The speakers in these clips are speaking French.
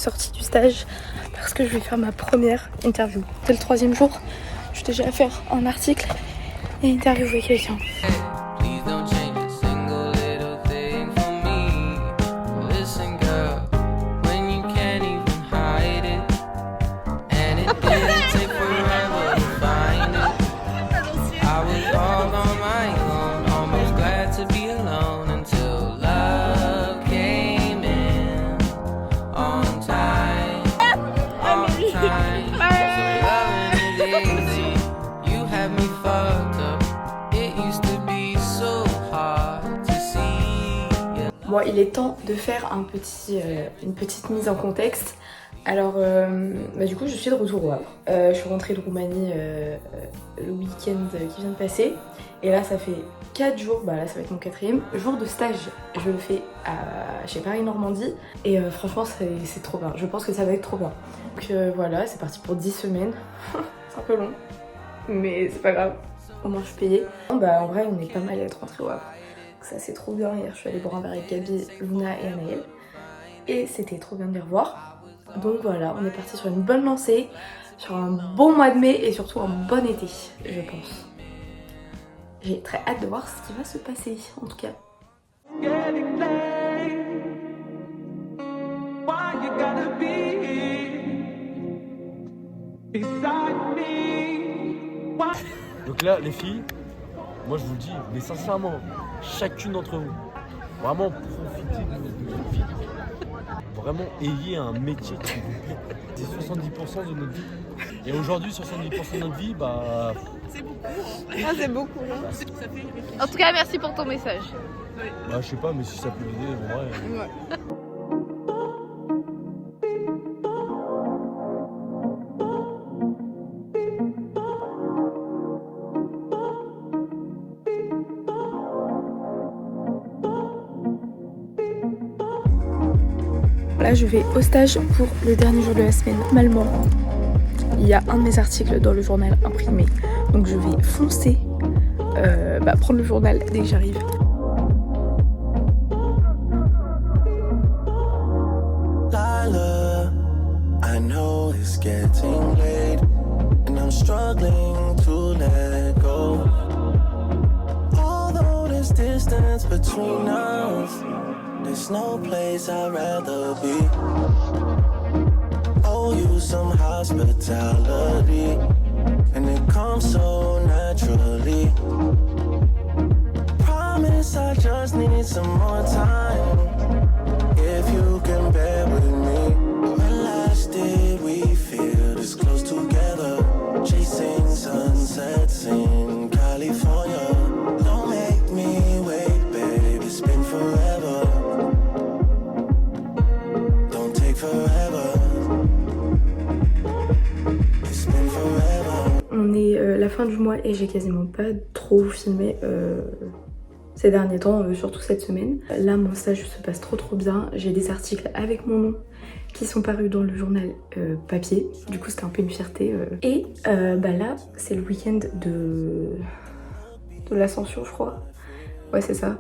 sortie du stage parce que je vais faire ma première interview. C'est le 3e jour, je suis déjà à faire un article et interviewer quelqu'un. Bon, il est temps de faire une petite mise en contexte. Alors, du coup, je suis de retour au Havre. Je suis rentrée de Roumanie le week-end qui vient de passer. Et là, ça fait 4 jours, là, ça va être mon 4e jour de stage. Je le fais chez Paris-Normandie. Et franchement, c'est trop bien. Je pense que ça va être trop bien. Donc voilà, c'est parti pour 10 semaines. C'est un peu long, mais c'est pas grave. Au moins, je suis payée. En vrai, on est pas mal à être rentrés au Havre. Ça c'est trop bien, hier je suis allée boire un verre avec Gabi, Luna et Anaëlle et c'était trop bien de les revoir. Donc voilà, on est parti sur une bonne lancée, sur un bon mois de mai et surtout un bon été, je pense. J'ai très hâte de voir ce qui va se passer en tout cas. Donc là les filles, moi je vous le dis, mais sincèrement, chacune d'entre vous, vraiment profitez de notre vie. Vraiment ayez un métier qui vous plaît. C'est 70% de notre vie. Et aujourd'hui, 70% de notre vie, c'est beaucoup. Ah, c'est beaucoup. En tout cas, merci pour ton message. Je sais pas, mais si ça peut l'aider, en vrai. Ouais. Là, je vais au stage pour le dernier jour de la semaine. Normalement, il y a un de mes articles dans le journal imprimé. Donc je vais foncer prendre le journal dès que j'arrive. Lila, I know it's getting late and I'm struggling to let go. Although there's distance between us, there's no place I'd rather be. Owe you some hospitality, and it comes so naturally. Promise I just need some more time. If you can bear with me. When last did we feel this close together? Chasing sunsets in California. Don't make me wait, babe, it's been forever. On est la fin du mois et j'ai quasiment pas trop filmé ces derniers temps, surtout cette semaine. Là mon stage se passe trop bien, j'ai des articles avec mon nom qui sont parus dans le journal papier, du coup c'était un peu une fierté. Et là c'est le week-end de l'Ascension je crois, ouais c'est ça.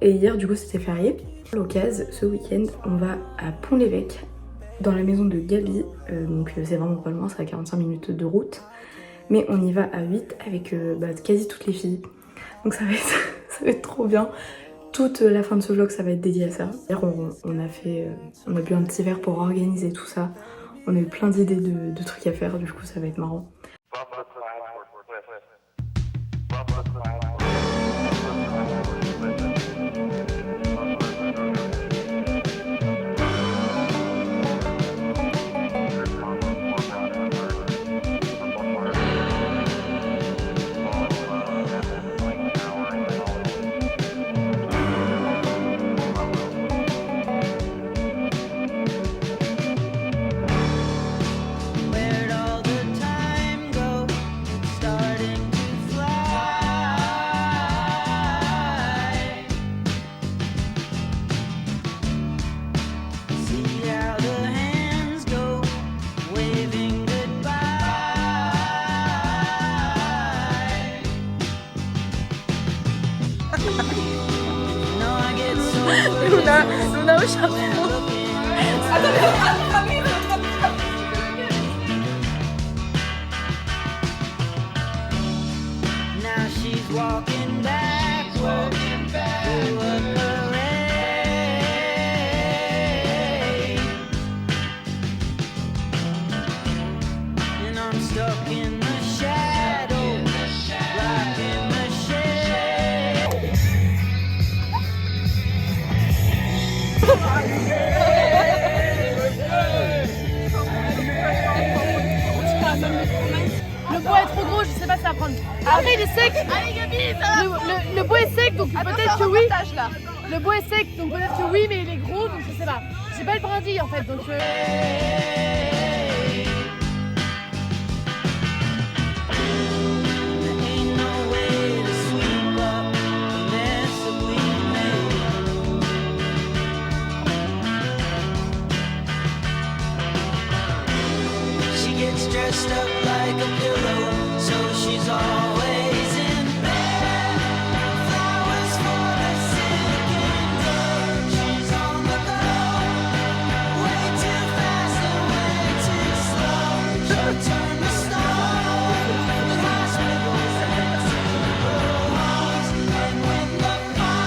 Et hier du coup c'était férié. À l'occasion, ce week-end on va à Pont-l'Évêque dans la maison de Gabi, donc c'est vraiment pas loin, c'est à 45 minutes de route. Mais on y va à 8 avec quasi toutes les filles. Donc ça va être trop bien. Toute la fin de ce vlog ça va être dédié à ça. Hier on a bu un petit verre pour organiser tout ça. On a eu plein d'idées de trucs à faire, du coup ça va être marrant. Luna au chapeau. Attends, walking backward through a parade, and I'm stuck in the shadows, blocking the shade. Le bois est trop gros, je sais pas si ça va prendre. Après il est sec. Le bois est sec donc peut-être que oui. Le bois est sec donc peut-être que oui mais il est gros donc je sais pas. J'ai pas le brindille en fait donc Ain't no way to sweep up the mess that we made. She gets dressed up like a pillow, so she's always in bed. Flowers for the sick and dead. She's on the go, way too fast and way too slow. She'll turn the stone in hospitals and homes. And when the fall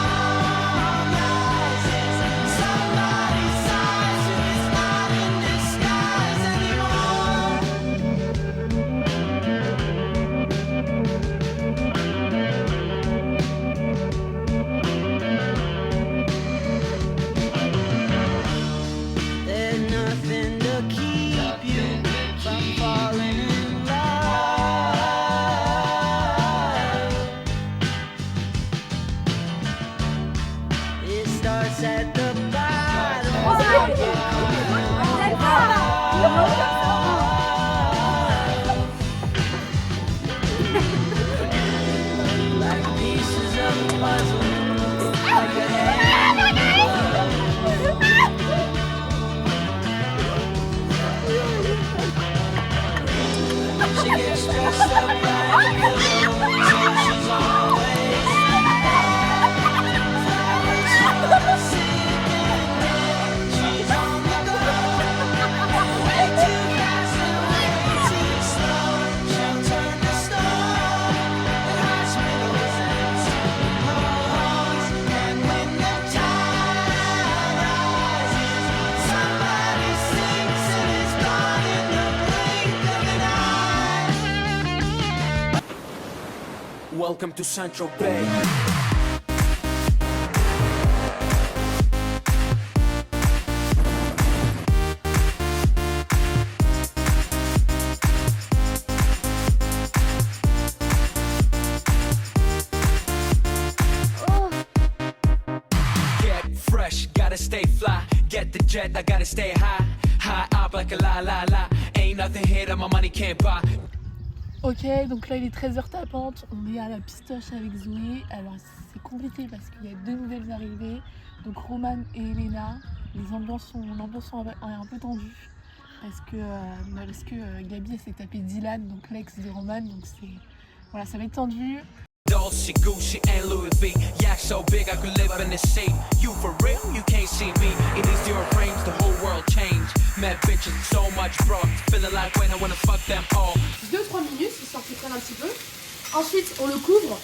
rises, somebody sighs who is not in disguise anymore. There's nothing to keep you from falling in love. It starts at the bottom. Like pieces of a puzzle, like a she gets dressed up like a pillow, so she's always flowers for the sick and dead. She's on the go, way too fast and way too slow. She'll turn to stone at hospitals and homes. And when the tide rises, somebody sinks and is gone in the blink of an eye. Welcome to Central Bay. Get fresh, gotta stay fly. Get the jet, I gotta stay high. High up like a la la la. Ain't nothing here that my money can't buy. Ok, donc là il est 13h tapante, on est à la pistoche avec Zoé. Alors c'est compliqué parce qu'il y a deux nouvelles arrivées, donc Roman et Elena. L'ambiance sont un peu tendue parce que Gabi elle s'est tapé Dylan, donc l'ex de Roman, donc voilà, ça va être tendu. Dolce, Gucci, and Louis V. Yak so big I could live in the sea. You for real? You can't see me. In these earrings, the whole world changed. Met bitches, so much bro. Feeling like when I wanna fuck them all. 2-3 minutes, histoire qu'il prenne un petit peu. Ensuite, on le couvre,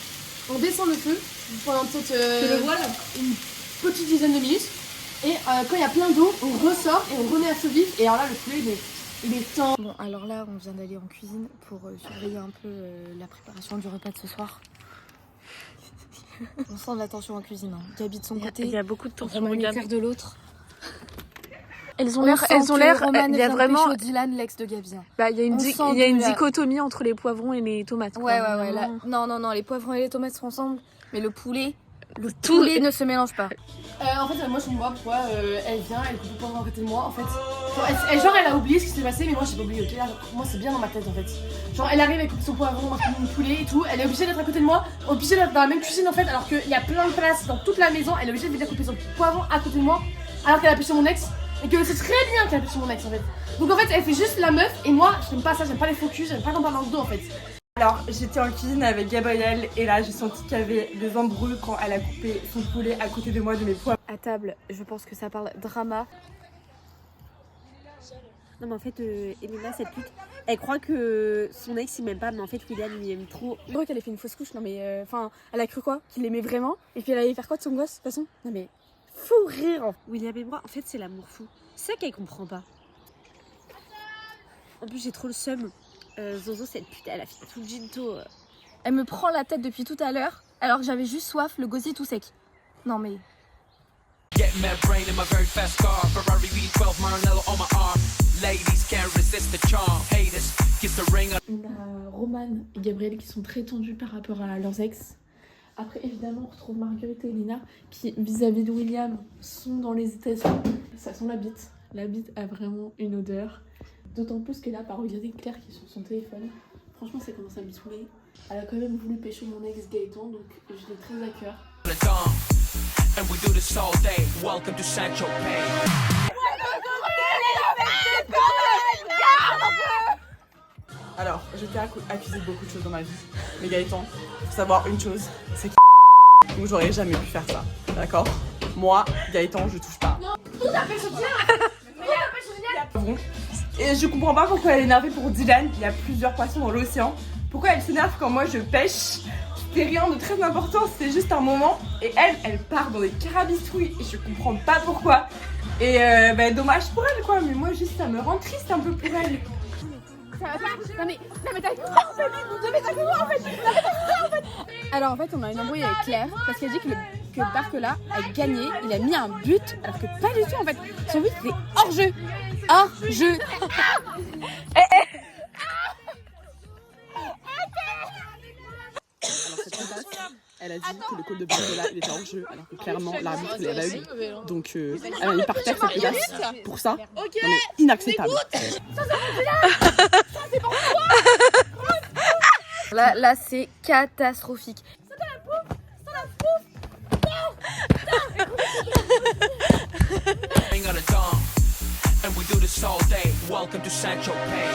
on descend le feu pendant peut-être une petite dizaine de minutes. Et quand il y a plein d'eau, on ressort et on remet à feu vif. Et alors là, le poulet, il est temps. Bon, alors là, on vient d'aller en cuisine pour surveiller un peu la préparation du repas de ce soir. On sent de la tension en cuisine. Hein. Gabi de son côté, Il y a beaucoup de tension. Roman et Claire de l'autre. Elles ont l'air. Il y a vraiment. Dylan, l'ex de Gabi. Bah, il y a une dichotomie entre les poivrons et les tomates. Ouais. Là, non, les poivrons et les tomates sont ensemble, mais le poulet ne se mélange pas. En fait, moi je me vois pourquoi elle vient, elle coupe le poivron à côté de moi. En fait, genre elle a oublié ce qui s'est passé, mais moi j'ai pas oublié. Ok, là, moi c'est bien dans ma tête en fait. Genre elle arrive, elle coupe son poivron, moi je coupe mon poulet et tout. Elle est obligée d'être à côté de moi, obligée d'être dans la même cuisine en fait, alors qu'il y a plein de places dans toute la maison. Elle est obligée de venir couper son poivron à côté de moi, alors qu'elle appuie sur mon ex. Et que c'est très bien qu'elle appuie sur mon ex en fait. Donc en fait, elle fait juste la meuf, et moi j'aime pas ça, j'aime pas les focus, j'aime pas qu'on parle dans le dos en fait. Alors j'étais en cuisine avec Gabrielle et là j'ai senti qu'il y avait des embrouilles quand elle a coupé son poulet à côté de moi de mes poivrons. À table, je pense que ça parle drama. Non mais en fait Elena cette pute elle croit que son ex il m'aime pas mais en fait William il aime trop. Je crois qu'elle a fait une fausse couche, non mais enfin elle a cru quoi? Qu'il l'aimait vraiment et puis elle allait faire quoi de son gosse de toute façon? Non mais fou rire. William et moi en fait c'est l'amour fou. C'est ça qu'elle comprend pas. En plus j'ai trop le seum. Zozo cette pute elle a fait tout le ginto. Elle me prend la tête depuis tout à l'heure alors que j'avais juste soif, le gosier tout sec. Non mais... Get mad brain in my very fast car. Ferrari V12 Maranello on my arm. Ladies can't resist the charm. Haters kiss the ring. On a Roman et Gabriel qui sont très tendus par rapport à leurs ex. Après évidemment on retrouve Marguerite et Elena qui vis-à-vis de William sont dans l'hésitation. Ça sent la bite. La bite a vraiment une odeur. D'autant plus qu'elle a pas regardé Claire qui est sur son téléphone. Franchement ça commence à me saouler. Elle a quand même voulu pécho mon ex Gaëtan donc je l'ai très à cœur. And we do this all day. Welcome to Sancho Pay. Alors, j'étais accusée de beaucoup de choses dans ma vie. Mais Gaëtan, faut savoir une chose, c'est que donc j'aurais jamais pu faire ça. D'accord? Moi, Gaëtan, je touche pas. Non, tout appelle sur Dylan. Bon. Et je comprends pas pourquoi elle est énervée pour Dylan. Il y a plusieurs poissons dans l'océan. Pourquoi elle s'énerve quand moi je pêche? C'était rien de très important, c'était juste un moment. Et elle part dans des carabistouilles et je comprends pas pourquoi. Et dommage pour elle quoi, mais moi juste ça me rend triste un peu pour elle. Non mais t'as vu quoi en fait? En fait. Alors en fait on a une embrouille avec Claire parce qu'elle dit que Barcola a gagné, il a mis un but alors que pas du tout en fait. Son but c'était hors jeu. Hors jeu. Alors cette connasse, elle a dit que le call de Barcola il était hors jeu alors que clairement l'arbitre il est aveugle. Donc elle a mis par terre cette connasse pour ça. Non mais inacceptable. Là c'est catastrophique. Hang on a dawn. And we do this all day. Welcome to Sancho Pay.